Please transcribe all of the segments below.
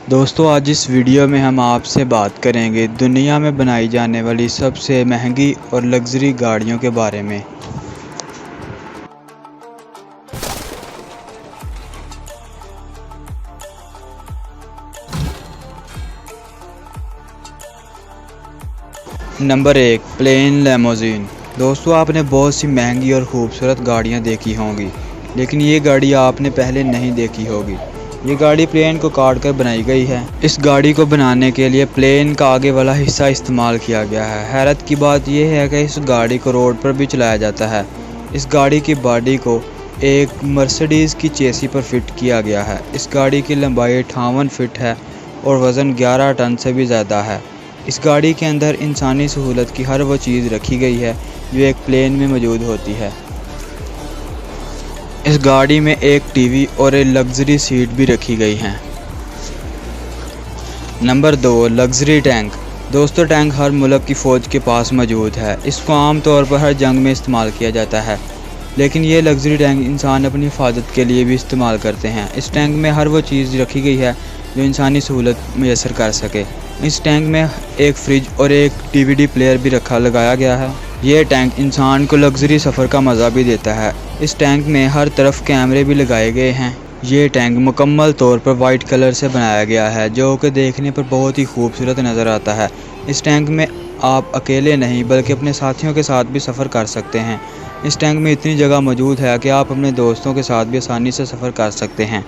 दोस्तों आज इस वीडियो में हम आपसे बात करेंगे दुनिया में बनाई जाने वाली सबसे महंगी और लग्जरी गाड़ियों के बारे में। Number 1, plane limousine. दोस्तों आपने बहुत सी महंगी और खूबसूरत गाड़ियां देखी होंगी, लेकिन ये गाड़ी आपने पहले नहीं देखी होगी। ये गाड़ी प्लेन को काट कर बनाई गई है। इस गाड़ी को बनाने के लिए प्लेन का आगे वाला हिस्सा इस्तेमाल किया गया है। हैरत की बात यह है कि इस गाड़ी को रोड पर भी चलाया जाता है। इस गाड़ी की बॉडी को एक मर्सिडीज़ की चेसी पर फिट किया गया है। इस गाड़ी की लंबाई 58 फीट है और वज़न 11 टन से भी ज़्यादा है। इस गाड़ी के अंदर इंसानी सहूलत की हर वो चीज़ रखी गई है जो एक प्लेन में मौजूद होती है। इस गाड़ी में एक टीवी और एक लग्जरी सीट भी रखी गई हैं। Number 2, luxury tank. दोस्तों टैंक हर मुल्क की फ़ौज के पास मौजूद है। इसको आम तौर पर हर जंग में इस्तेमाल किया जाता है, लेकिन ये लग्जरी टैंक इंसान अपनी हिफाजत के लिए भी इस्तेमाल करते हैं। इस टैंक में हर वो चीज़ रखी गई है जो इंसानी सहूलत मैसर कर सके। इस टैंक में एक फ्रिज और एक DVD प्लेयर भी लगाया गया है। ये टैंक इंसान को लग्जरी सफ़र का मज़ा भी देता है। इस टैंक में हर तरफ कैमरे भी लगाए गए हैं। ये टैंक मुकम्मल तौर पर वाइट कलर से बनाया गया है, जो कि देखने पर बहुत ही खूबसूरत नज़र आता है। इस टैंक में आप अकेले नहीं बल्कि अपने साथियों के साथ भी सफ़र कर सकते हैं। इस टैंक में इतनी जगह मौजूद है कि आप अपने दोस्तों के साथ भी आसानी से सफ़र कर सकते हैं।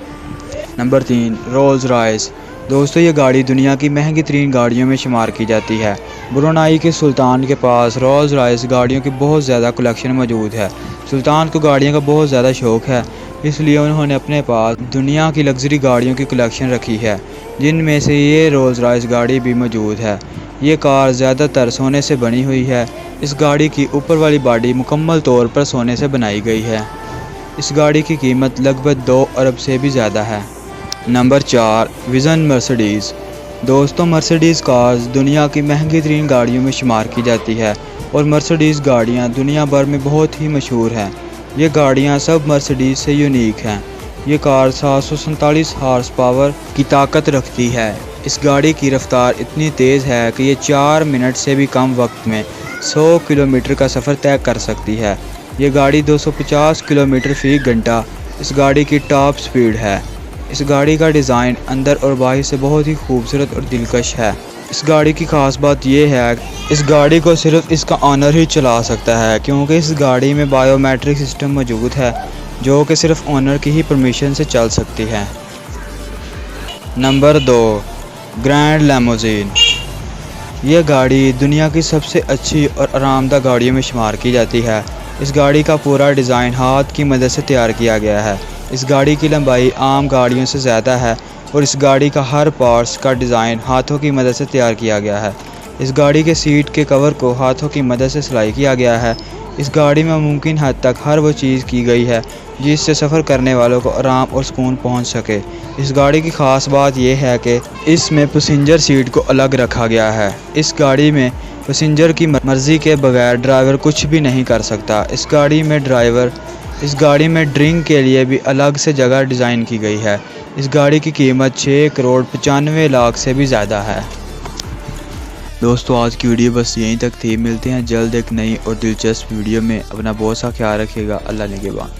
Number 3, Rolls Royce. दोस्तों ये गाड़ी दुनिया की महंगी तरीन गाड़ियों में शुमार की जाती है। ब्रुनाई के सुल्तान के पास रोल्स रॉयस गाड़ियों की बहुत ज़्यादा कलेक्शन मौजूद है। सुल्तान को गाड़ियों का बहुत ज़्यादा शौक़ है, इसलिए उन्होंने अपने पास दुनिया की लग्जरी गाड़ियों की कलेक्शन रखी है, जिनमें से ये रोल्स रॉयस गाड़ी भी मौजूद है। ये कार ज़्यादातर सोने से बनी हुई है। इस गाड़ी की ऊपर वाली बॉडी मुकम्मल तौर पर सोने से बनाई गई है। इस गाड़ी की कीमत लगभग 2 अरब से भी ज़्यादा है। Number 4, vision Mercedes. दोस्तों मर्सिडीज़ कार्स दुनिया की महंगी तरीन गाड़ियों में शुमार की जाती है और मर्सिडीज़ गाड़ियाँ दुनिया भर में बहुत ही मशहूर हैं। ये गाड़ियाँ सब मर्सिडीज़ से यूनिक हैं। ये कार 747 हॉर्स पावर की ताकत रखती है। इस गाड़ी की रफ्तार इतनी तेज़ है कि ये 4 मिनट से भी कम वक्त में 100 किलोमीटर का सफ़र तय कर सकती है। ये गाड़ी 250 किलोमीटर फ़ी घंटा इस गाड़ी की टॉप स्पीड है। इस गाड़ी का डिज़ाइन अंदर और बाहर से बहुत ही खूबसूरत और दिलकश है। इस गाड़ी की ख़ास बात यह है इस गाड़ी को सिर्फ इसका ऑनर ही चला सकता है, क्योंकि इस गाड़ी में बायोमेट्रिक सिस्टम मौजूद है जो कि सिर्फ ऑनर की ही परमिशन से चल सकती है। Number 2, grand limousine. यह गाड़ी दुनिया की सबसे अच्छी और आरामदाह गाड़ियों में शुमार की जाती है। इस गाड़ी का पूरा डिज़ाइन हाथ की मदद से तैयार किया गया है। इस गाड़ी की लंबाई आम गाड़ियों से ज़्यादा है और इस गाड़ी का हर पार्ट्स का डिज़ाइन हाथों की मदद से तैयार किया गया है। इस गाड़ी के सीट के कवर को हाथों की मदद से सिलाई किया गया है। इस गाड़ी में मुमकिन हद तक हर वो चीज़ की गई है जिससे सफ़र करने वालों को आराम और सुकून पहुंच सके। इस गाड़ी की ख़ास बात यह है कि इसमें पैसेंजर सीट को अलग रखा गया है। इस गाड़ी में पैसेंजर की मर्ज़ी के बगैर ड्राइवर कुछ भी नहीं कर सकता। इस गाड़ी में ड्रिंक के लिए भी अलग से जगह डिज़ाइन की गई है। इस गाड़ी की कीमत 6 करोड़ 95 लाख से भी ज़्यादा है। दोस्तों आज की वीडियो बस यहीं तक थी। मिलते हैं जल्द एक नई और दिलचस्प वीडियो में। अपना बहुत सा ख्याल रखिएगा। अल्लाह निगहबान।